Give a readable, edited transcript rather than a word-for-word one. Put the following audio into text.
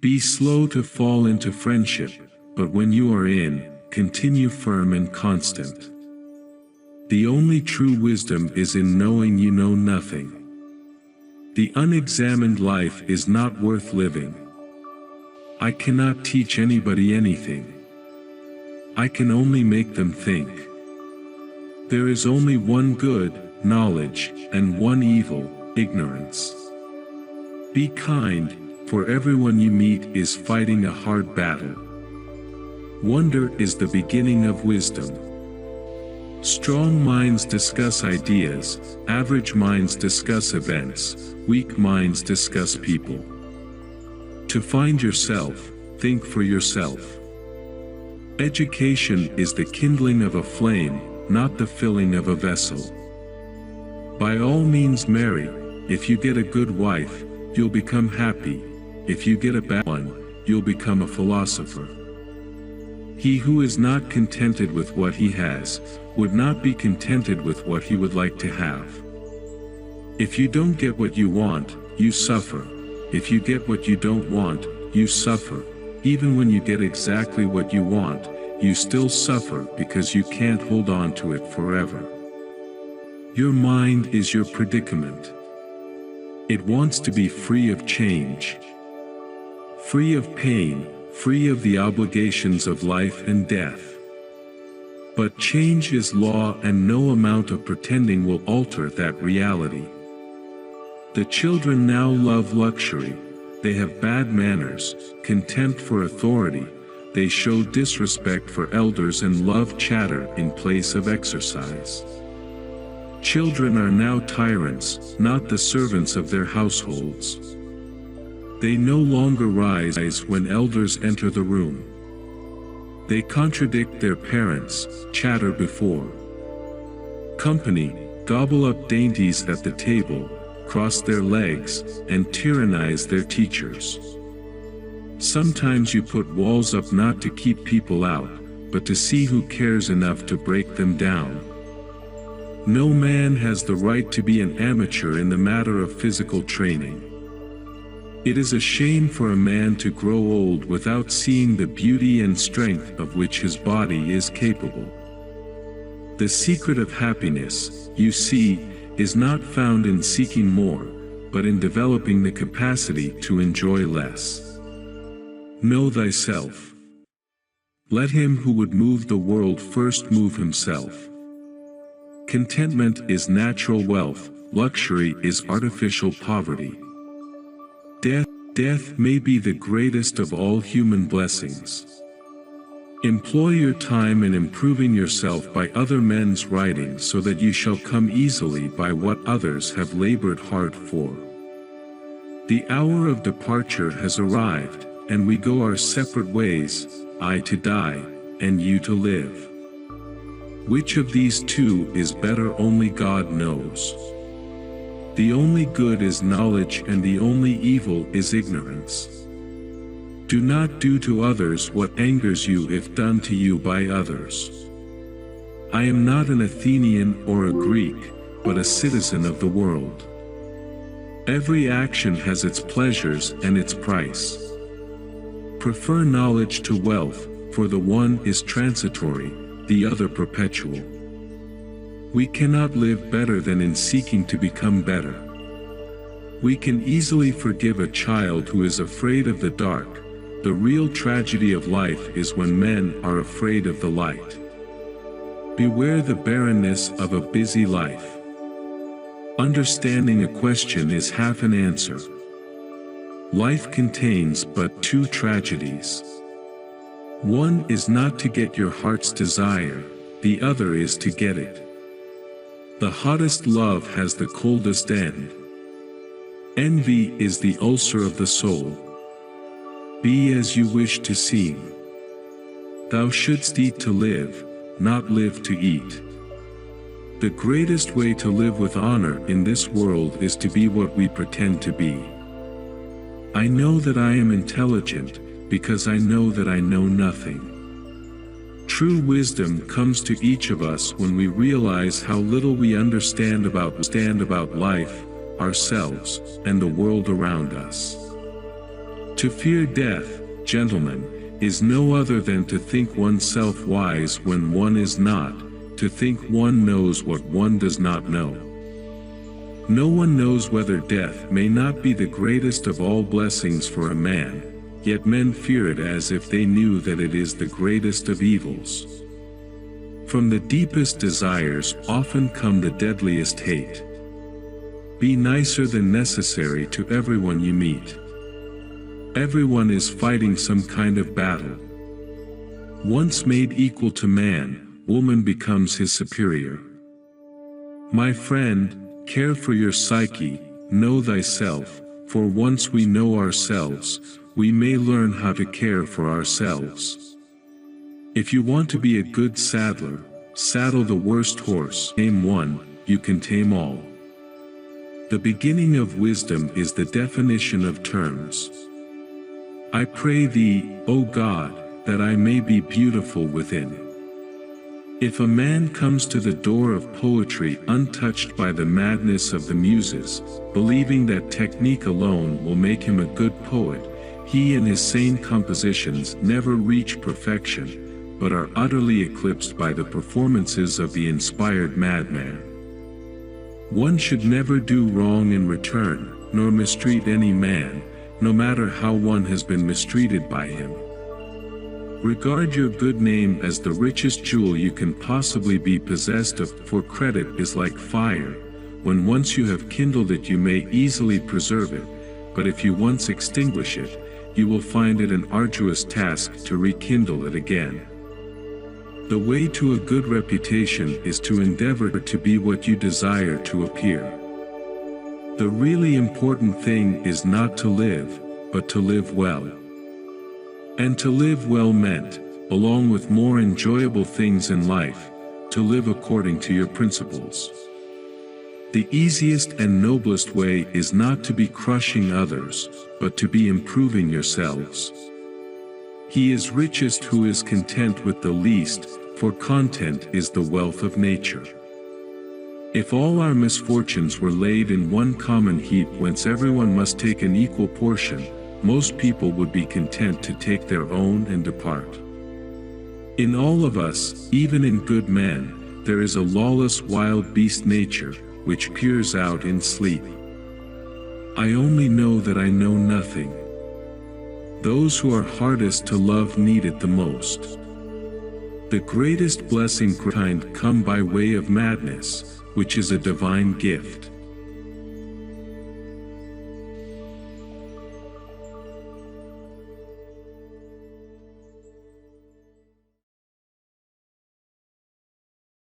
Be slow to fall into friendship, but when you are in, continue firm and constant. The only true wisdom is in knowing you know nothing. The unexamined life is not worth living. I cannot teach anybody anything. I can only make them think. There is only one good, knowledge, and one evil, ignorance. Be kind, for everyone you meet is fighting a hard battle. Wonder is the beginning of wisdom. Strong minds discuss ideas, average minds discuss events, weak minds discuss people. To find yourself, think for yourself. Education is the kindling of a flame, not the filling of a vessel. By all means marry. If you get a good wife, you'll become happy. If you get a bad one, you'll become a philosopher. He who is not contented with what he has, would not be contented with what he would like to have. If you don't get what you want, you suffer. If you get what you don't want, you suffer. Even when you get exactly what you want, you still suffer because you can't hold on to it forever. Your mind is your predicament. It wants to be free of change, free of pain, free of the obligations of life and death. But change is law, and no amount of pretending will alter that reality. The children now love luxury. They have bad manners, contempt for authority. They show disrespect for elders and love chatter in place of exercise. Children are now tyrants, not the servants of their households. They no longer rise when elders enter the room. They contradict their parents, chatter before company, gobble up dainties at the table, cross their legs, and tyrannize their teachers. Sometimes you put walls up not to keep people out, but to see who cares enough to break them down. No man has the right to be an amateur in the matter of physical training. It is a shame for a man to grow old without seeing the beauty and strength of which his body is capable. The secret of happiness, you see, is not found in seeking more, but in developing the capacity to enjoy less. Know thyself. Let him who would move the world first move himself. Contentment is natural wealth, luxury is artificial poverty. Death may be the greatest of all human blessings. Employ your time in improving yourself by other men's writings so that you shall come easily by what others have labored hard for. The hour of departure has arrived, and we go our separate ways, I to die, and you to live. Which of these two is better only God knows. The only good is knowledge, and the only evil is ignorance. Do not do to others what angers you if done to you by others. I am not an Athenian or a Greek, but a citizen of the world. Every action has its pleasures and its price. Prefer knowledge to wealth, for the one is transitory, the other perpetual. We cannot live better than in seeking to become better. We can easily forgive a child who is afraid of the dark. The real tragedy of life is when men are afraid of the light. Beware the barrenness of a busy life. Understanding a question is half an answer. Life contains but two tragedies. One is not to get your heart's desire, the other is to get it. The hottest love has the coldest end. Envy is the ulcer of the soul. Be as you wish to seem. Thou shouldst eat to live, not live to eat. The greatest way to live with honor in this world is to be what we pretend to be. I know that I am intelligent, because I know that I know nothing. True wisdom comes to each of us when we realize how little we understand about life, ourselves, and the world around us. To fear death, gentlemen, is no other than to think oneself wise when one is not, to think one knows what one does not know. No one knows whether death may not be the greatest of all blessings for a man, yet men fear it as if they knew that it is the greatest of evils. From the deepest desires often come the deadliest hate. Be nicer than necessary to everyone you meet. Everyone is fighting some kind of battle. Once made equal to man, woman becomes his superior. My friend, care for your psyche, know thyself, for once we know ourselves, we may learn how to care for ourselves. If you want to be a good saddler, saddle the worst horse. Tame one, you can tame all. The beginning of wisdom is the definition of terms. I pray thee, O God, that I may be beautiful within. If a man comes to the door of poetry untouched by the madness of the muses, believing that technique alone will make him a good poet, he and his sane compositions never reach perfection, but are utterly eclipsed by the performances of the inspired madman. One should never do wrong in return, nor mistreat any man, no matter how one has been mistreated by him. Regard your good name as the richest jewel you can possibly be possessed of, for credit is like fire. When once you have kindled it you may easily preserve it, but if you once extinguish it, you will find it an arduous task to rekindle it again. The way to a good reputation is to endeavor to be what you desire to appear. The really important thing is not to live, but to live well. And to live well meant, along with more enjoyable things in life, to live according to your principles. The easiest and noblest way is not to be crushing others, but to be improving yourselves. He is richest who is content with the least, for content is the wealth of nature. If all our misfortunes were laid in one common heap whence everyone must take an equal portion, most people would be content to take their own and depart. In all of us, even in good men, there is a lawless wild beast nature, which peers out in sleep. I only know that I know nothing. Those who are hardest to love need it the most. The greatest blessing kind come by way of madness, which is a divine gift.